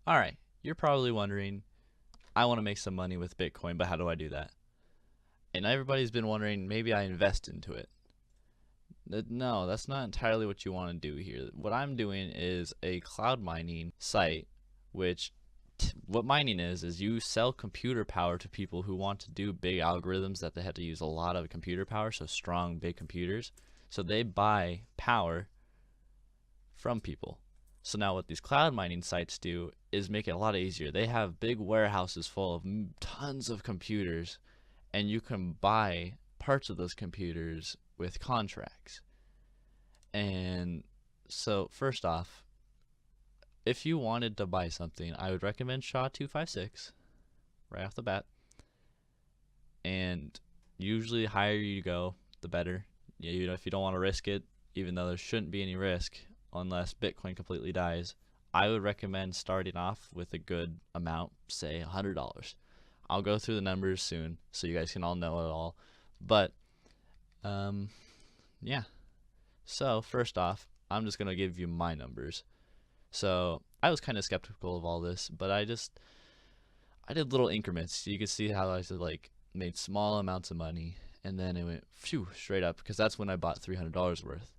Alright, you're probably wondering, I want to make some money with Bitcoin, but how do I do that? And everybody's been wondering, maybe I invest into it. No, that's not entirely what you want to do here. What I'm doing is a cloud mining site, which what mining is you sell computer power to people who want to do big algorithms that they have to use a lot of computer power, so strong, big computers. So they buy power from people. So now what these cloud mining sites do is make it a lot easier. They have big warehouses full of tons of computers, and you can buy parts of those computers with contracts. And so first off, if you wanted to buy something, I would recommend SHA-256 right off the bat. And usually the higher you go, the better. You know, if you don't want to risk it, even though there shouldn't be any risk unless Bitcoin completely dies, I would recommend starting off with a good amount, say $100. I'll go through the numbers soon so you guys can all know it all. But yeah. So first off, I'm just gonna give you my numbers. So I was kind of skeptical of all this, but I did little increments. You can see how I like made small amounts of money, and then it went phew straight up, because that's when I bought $300 worth.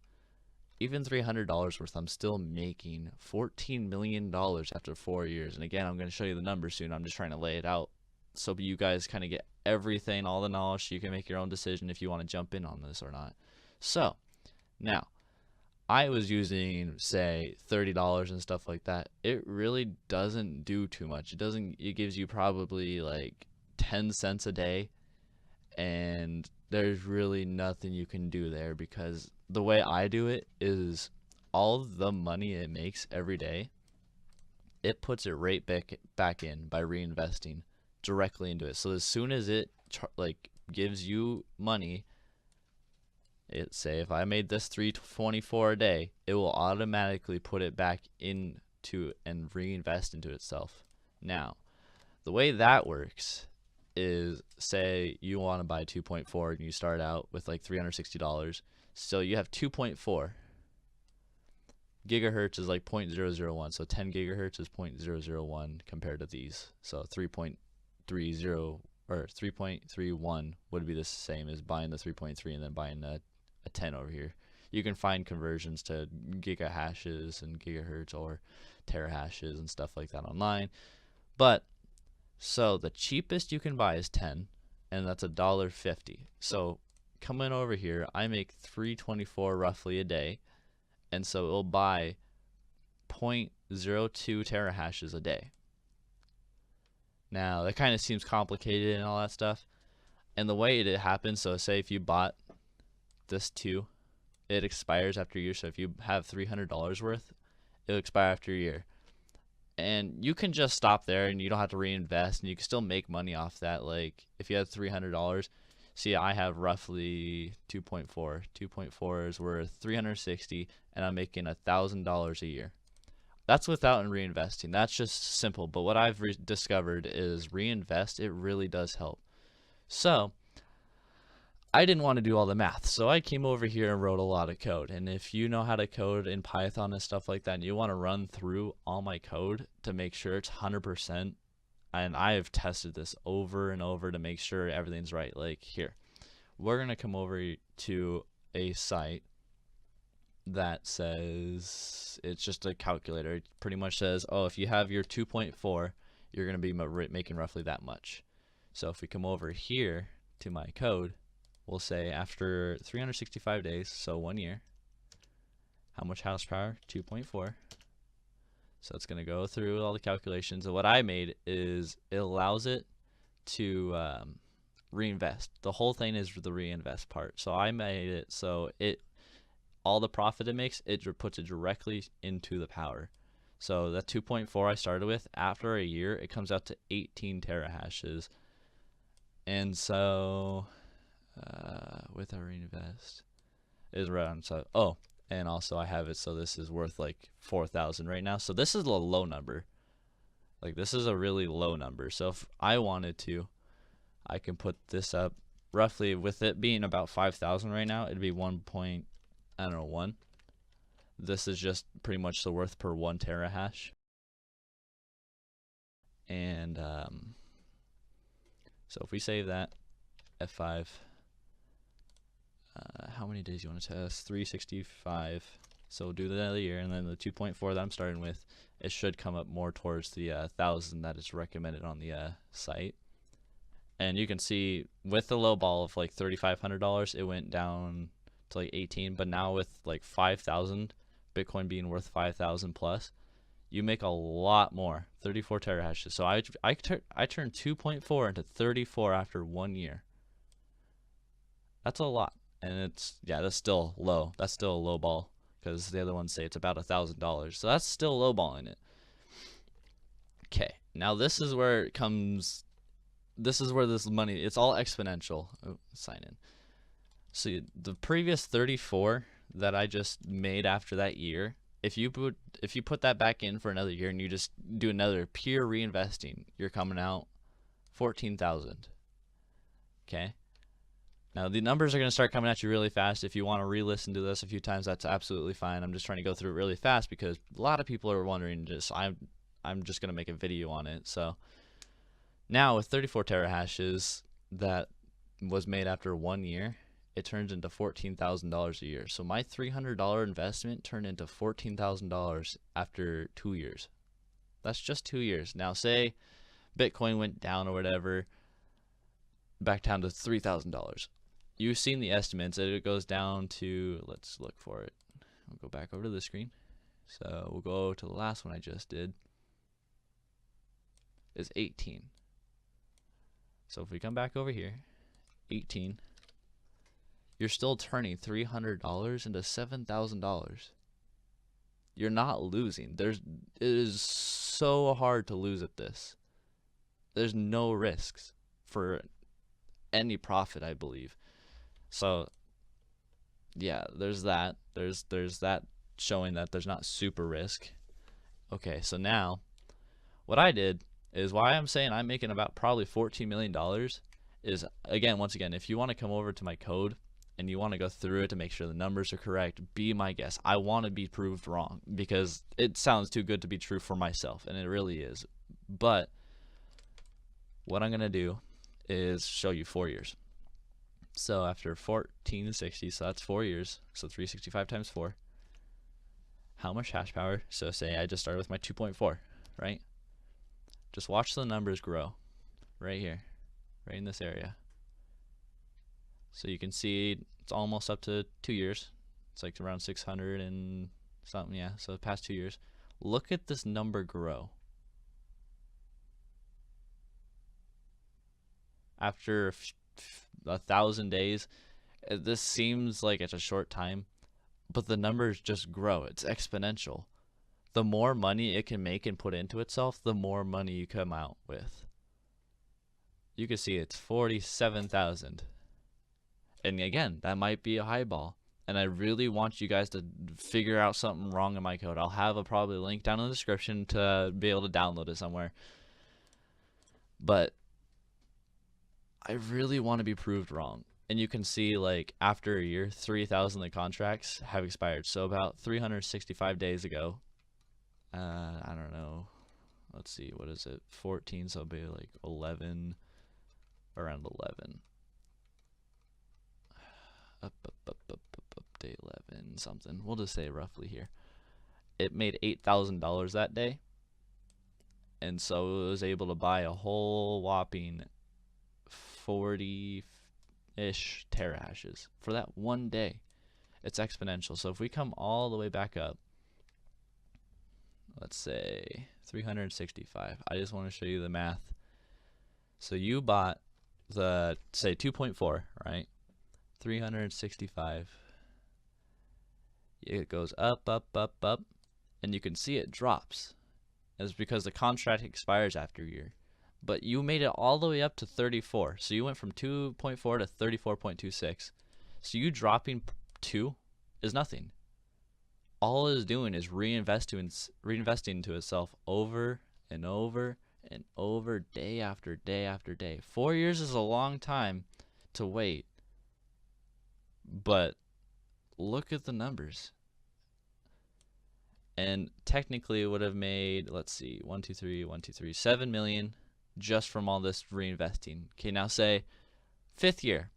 Even $300 worth, I'm still making $14 million after 4 years. And again, I'm going to show you the numbers soon. I'm just trying to lay it out so you guys kind of get everything, all the knowledge, so you can make your own decision if you want to jump in on this or not. So now, I was using, say, $30 and stuff like that. It really doesn't do too much. It gives you probably like 10 cents a day, and there's really nothing you can do there, because the way I do it is all the money it makes every day, it puts it right back in by reinvesting directly into it. So as soon as it gives you money, say if I made this $324 a day, it will automatically put it back into and reinvest into itself. Now, the way that works is, say you want to buy 2.4 and you start out with like $360. So you have 2.4 gigahertz is like 0.001. So 10 gigahertz is 0.001 compared to these. So 3.30 or 3.31 would be the same as buying the 3.3 and then buying a 10 over here. You can find conversions to gigahashes and gigahertz or terahashes and stuff like that online. But so the cheapest you can buy is 10, and that's $1.50. So coming over here, I make $3.24 roughly a day, and so it'll buy 0.02 terahashes a day. Now that kind of seems complicated and all that stuff, and the way it happens, so say if you bought this too, it expires after a year. So if you have $300 worth, it'll expire after a year. And you can just stop there and you don't have to reinvest, and you can still make money off that. Like if you had $300, see, I have roughly 2.4. 2.4 is worth 360, and I'm making $1,000 a year. That's without reinvesting. That's just simple. But what I've discovered is reinvest. It really does help. So I didn't want to do all the math, so I came over here and wrote a lot of code. And if you know how to code in Python and stuff like that, and you want to run through all my code to make sure it's 100%, and I have tested this over and over to make sure everything's right. Like here, we're going to come over to a site that says, it's just a calculator. It pretty much says, oh, if you have your 2.4, you're going to be making roughly that much. So if we come over here to my code, we'll say after 365 days, so 1 year, how much house power? 2.4. So it's going to go through all the calculations. And what I made is it allows it to reinvest. The whole thing is the reinvest part. So I made it so all the profit it makes, it puts it directly into the power. So that 2.4 I started with, after a year, it comes out to 18 terahashes. And so with our reinvest is around, so and also I have it so this is worth like 4,000 right now. So this is a low number. Like this is a really low number. So if I wanted to, I can put this up roughly, with it being about 5,000 right now, it'd be 1 point, I don't know, 1. This is just pretty much the worth per 1 terahash. And so if we save that F5, how many days you want to test? 365. So we'll do that another year, and then the 2.4 that I'm starting with, it should come up more towards the 1,000 that is recommended on the site. And you can see with the low ball of like $3,500, it went down to like 18. But now with like 5,000, Bitcoin being worth 5,000 plus, you make a lot more. 34 terahashes. So I turned 2.4 into 34 after 1 year. That's a lot, and it's that's still low. That's still a low ball because the other ones say it's about $1,000. So that's still low balling it. Okay, now this is where it comes. This is where this money, it's all exponential. Oh, sign in. So the previous 34 that I just made after that year, if you put that back in for another year and you just do another pure reinvesting, you're coming out 14,000. Okay. Now the numbers are going to start coming at you really fast. If you want to re-listen to this a few times, that's absolutely fine. I'm just trying to go through it really fast because a lot of people are wondering. I'm just going to make a video on it. So now with 34 terahashes that was made after 1 year, it turns into $14,000 a year. So my $300 investment turned into $14,000 after 2 years. That's just 2 years. Now say Bitcoin went down or whatever, back down to $3,000. You've seen the estimates that it goes down to, let's look for it. We'll go back over to the screen. So we'll go to the last one I just did. Is 18. So if we come back over here, 18, you're still turning $300 into $7,000. You're not losing. It is so hard to lose at this. There's no risks for any profit, I believe. So yeah, there's that. There's that showing that there's not super risk. Okay, so now what I did is why I'm saying I'm making about probably $14 million is, once again, if you want to come over to my code and you want to go through it to make sure the numbers are correct, be my guest. I want to be proved wrong because it sounds too good to be true for myself, and it really is. But what I'm going to do is show you 4 years. So after 1460, so that's 4 years, so 365 times 4, how much hash power? So say I just started with my 2.4, right? Just watch the numbers grow right here, right in this area. So you can see it's almost up to 2 years. It's like around 600 and something, yeah. So the past 2 years. Look at this number grow. After 1,000 days, this seems like it's a short time, but the numbers just grow. It's exponential. The more money it can make and put into itself, the more money you come out with. You can see it's 47,000. And again, that might be a high ball. And I really want you guys to figure out something wrong in my code. I'll have a probably link down in the description to be able to download it somewhere. But I really want to be proved wrong. And you can see, like, after a year, 3,000 of the contracts have expired. So about 365 days ago, I don't know, let's see, what is it, 14, so it'll be like 11, around 11. Up, day 11, something. We'll just say roughly here. It made $8,000 that day. And so it was able to buy a whole whopping 40-ish terahashes for that one day. It's exponential. So if we come all the way back up, let's say 365. I just want to show you the math. So you bought the, say, 2.4, right? 365. It goes up, and you can see it drops. It's because the contract expires after a year. But you made it all the way up to 34. So you went from 2.4 to 34.26. So you dropping 2 is nothing. All it is doing is reinvesting into itself over and over and over, day after day after day. 4 years is a long time to wait. But look at the numbers. And technically it would have made, let's see, 7 million just from all this reinvesting. Okay, now say 5th year.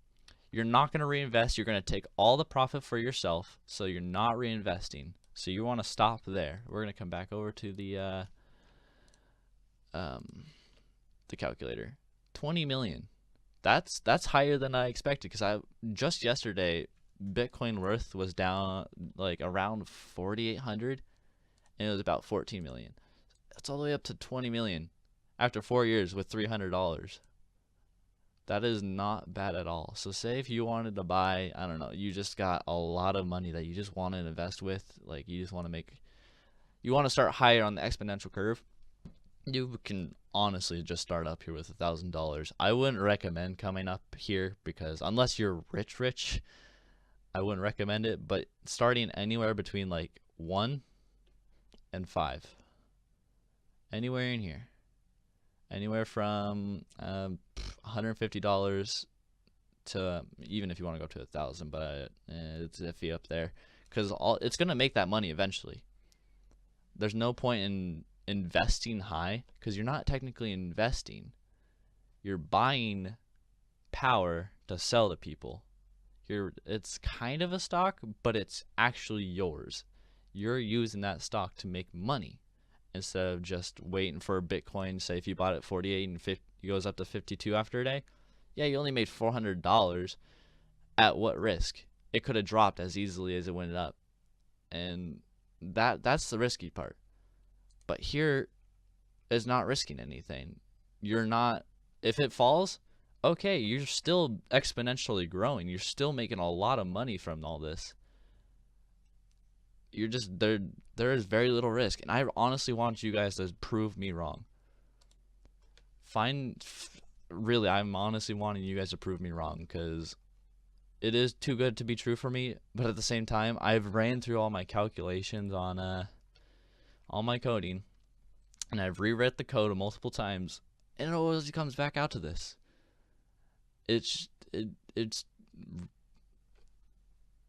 You're not going to reinvest. You're going to take all the profit for yourself, so you're not reinvesting. So you want to stop there. We're going to come back over to the calculator. 20 million. That's higher than I expected, because I just yesterday Bitcoin worth was down like around 4,800, and it was about 14 million. That's all the way up to 20 million after 4 years with $300. That is not bad at all. So say if you wanted to buy, I don't know, you just got a lot of money that you just want to invest with, like you just want to you want to start higher on the exponential curve, you can honestly just start up here with $1,000. I wouldn't recommend coming up here, because unless you're rich, I wouldn't recommend it, but starting anywhere between like 1 and 5, anywhere in here. Anywhere from $150 to, even if you want to go up to 1,000, but it's iffy up there, because it's gonna make that money eventually. There's no point in investing high, because you're not technically investing. You're buying power to sell to people. It's kind of a stock, but it's actually yours. You're using that stock to make money, instead of just waiting for Bitcoin. Say if you bought it 48 and it goes up to 52 after a day, yeah, you only made $400. At what risk? It could have dropped as easily as it went up, and that's the risky part. But here is not risking anything. You're not, if it falls, okay, you're still exponentially growing. You're still making a lot of money from all this. You're just there is very little risk, and I honestly want you guys to prove me wrong. Really, I'm honestly wanting you guys to prove me wrong, because it is too good to be true for me. But at the same time, I've ran through all my calculations on all my coding, and I've rewritten the code multiple times, and it always comes back out to this. It's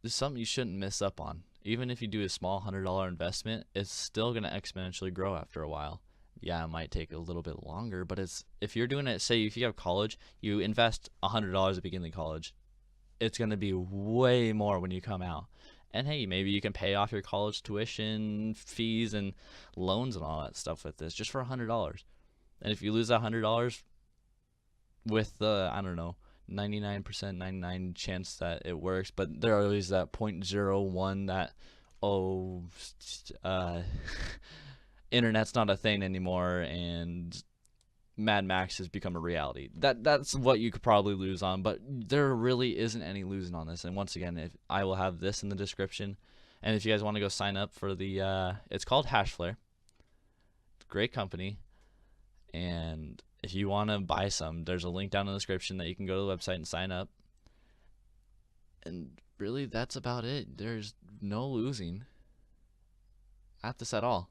something you shouldn't miss up on. Even if you do a small $100 investment, it's still going to exponentially grow after a while. Yeah, it might take a little bit longer, but if you're doing it, say if you have college, you invest $100 at the beginning of college, it's going to be way more when you come out. And hey, maybe you can pay off your college tuition, fees, and loans and all that stuff with this, just for $100. And if you lose that $100 with I don't know, 99% 99 chance that it works, but there always that 0.01 that internet's not a thing anymore and Mad Max has become a reality. That's what you could probably lose on, but there really isn't any losing on this. And once again, I will have this in the description, and if you guys want to go sign up for the it's called Hashflare. Great company, and if you want to buy some, there's a link down in the description that you can go to the website and sign up. And really, that's about it. There's no losing at this at all.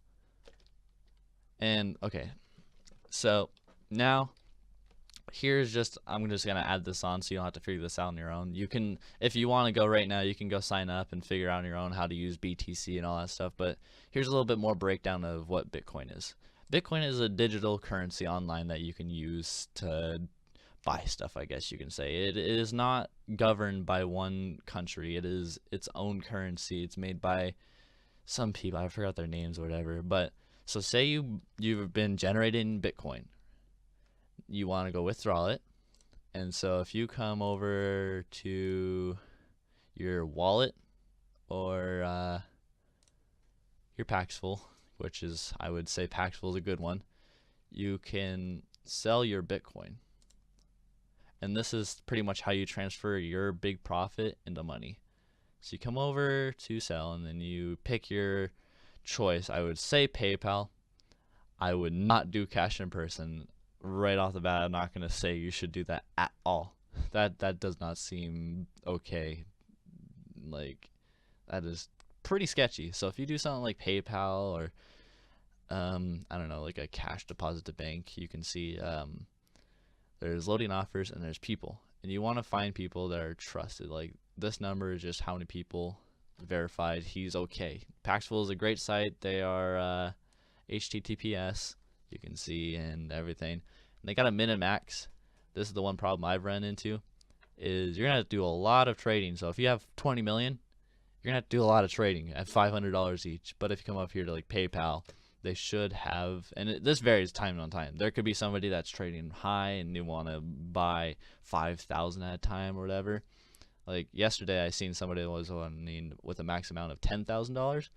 And okay, so now here's just, I'm just gonna add this on so you don't have to figure this out on your own. You can, if you want to go right now, you can go sign up and figure out on your own how to use BTC and all that stuff. But here's a little bit more breakdown of what Bitcoin is. Bitcoin is a digital currency online that you can use to buy stuff, I guess you can say. It is not governed by one country. It is its own currency. It's made by some people, I forgot their names or whatever. But so say you've been generating Bitcoin, you want to go withdraw it, and so if you come over to your wallet or your Paxful, which is, I would say Paxful is a good one, you can sell your Bitcoin. And this is pretty much how you transfer your big profit into money. So you come over to sell, and then you pick your choice. I would say PayPal. I would not do cash in person. Right off the bat, I'm not going to say you should do that at all. That does not seem okay. Like, that is pretty sketchy. So if you do something like PayPal or I don't know, like a cash deposit to bank, you can see there's loading offers and there's people. and you want to find people that are trusted. Like this number is just how many people verified he's okay. Paxful is a great site. They are HTTPS, you can see, and everything. And they got a min and max. This is the one problem I've run into, is you're gonna have to do a lot of trading. So if you have 20 million, you're gonna have to do a lot of trading at $500 each. But if you come up here to like PayPal, they should have, and this varies time on time. There could be somebody that's trading high and they want to buy 5,000 at a time or whatever. Like yesterday, I seen somebody that was wanting with a max amount of $10,000,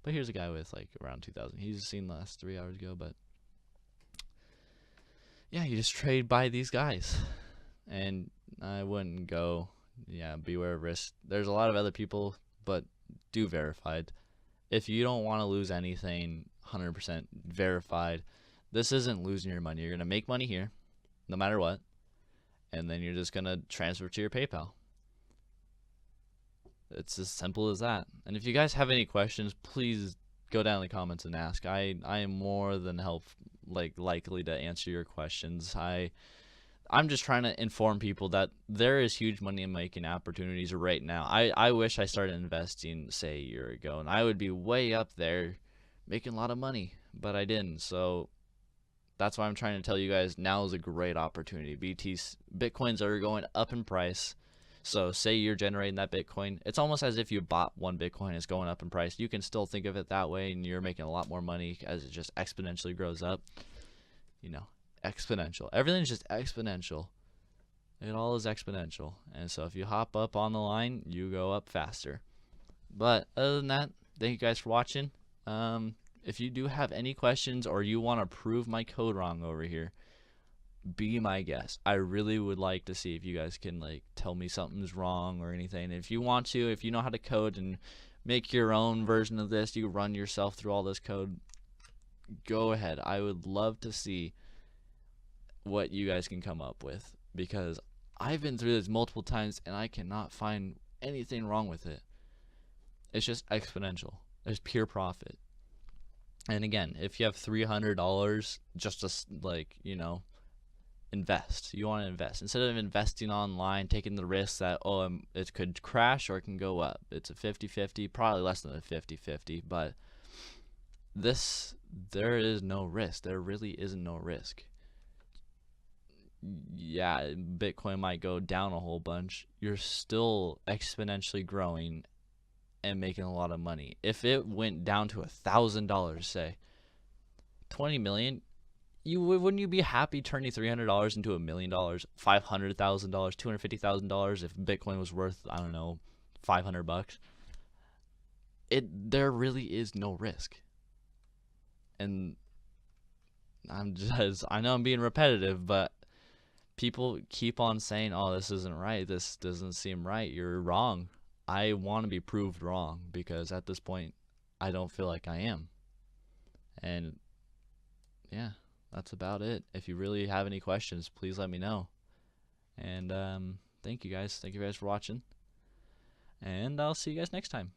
but here's a guy with like around 2,000. He's seen last 3 hours ago, but yeah, you just trade by these guys, and I wouldn't go. Yeah, beware of risk. There's a lot of other people, but do verified. If you don't want to lose anything, 100% verified. This isn't losing your money. You're gonna make money here, no matter what, and then you're just gonna transfer to your PayPal. It's as simple as that. And if you guys have any questions, please go down in the comments and ask. I am more than likely to answer your questions. I'm just trying to inform people that there is huge money making opportunities right now. I wish I started investing, say, a year ago, and I would be way up there making a lot of money, but I didn't. So that's why I'm trying to tell you guys now is a great opportunity. Bitcoins are going up in price. So say you're generating that Bitcoin, it's almost as if you bought one Bitcoin, it's going up in price. You can still think of it that way, and you're making a lot more money as it just exponentially grows up. You know, exponential. Everything's just exponential. It all is exponential. And so if you hop up on the line, you go up faster. But other than that, thank you guys for watching. If you do have any questions or you want to prove my code wrong over here, be my guest. I really would like to see if you guys can like tell me something's wrong or anything. If you want to, if you know how to code and make your own version of this, you run yourself through all this code, go ahead. I would love to see what you guys can come up with, because I've been through this multiple times and I cannot find anything wrong with it. It's just exponential. There's pure profit. And again, if you have $300 just to invest, you want to invest instead of investing online, taking the risk that it could crash or it can go up. It's a 50-50, probably less than a 50-50, but there is no risk. There really isn't no risk. Yeah, Bitcoin might go down a whole bunch. You're still exponentially growing and making a lot of money. If it went down to $1,000, say 20 million, wouldn't you be happy turning $300 into $1 million, $500,000, $250,000 if Bitcoin was worth, I don't know, $500? There really is no risk. And I know I'm being repetitive, but people keep on saying, oh, this isn't right, this doesn't seem right, you're wrong. I want to be proved wrong, because at this point I don't feel like I am. And yeah, that's about it. If you really have any questions, please let me know. And thank you guys for watching, and I'll see you guys next time.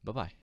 Bye bye.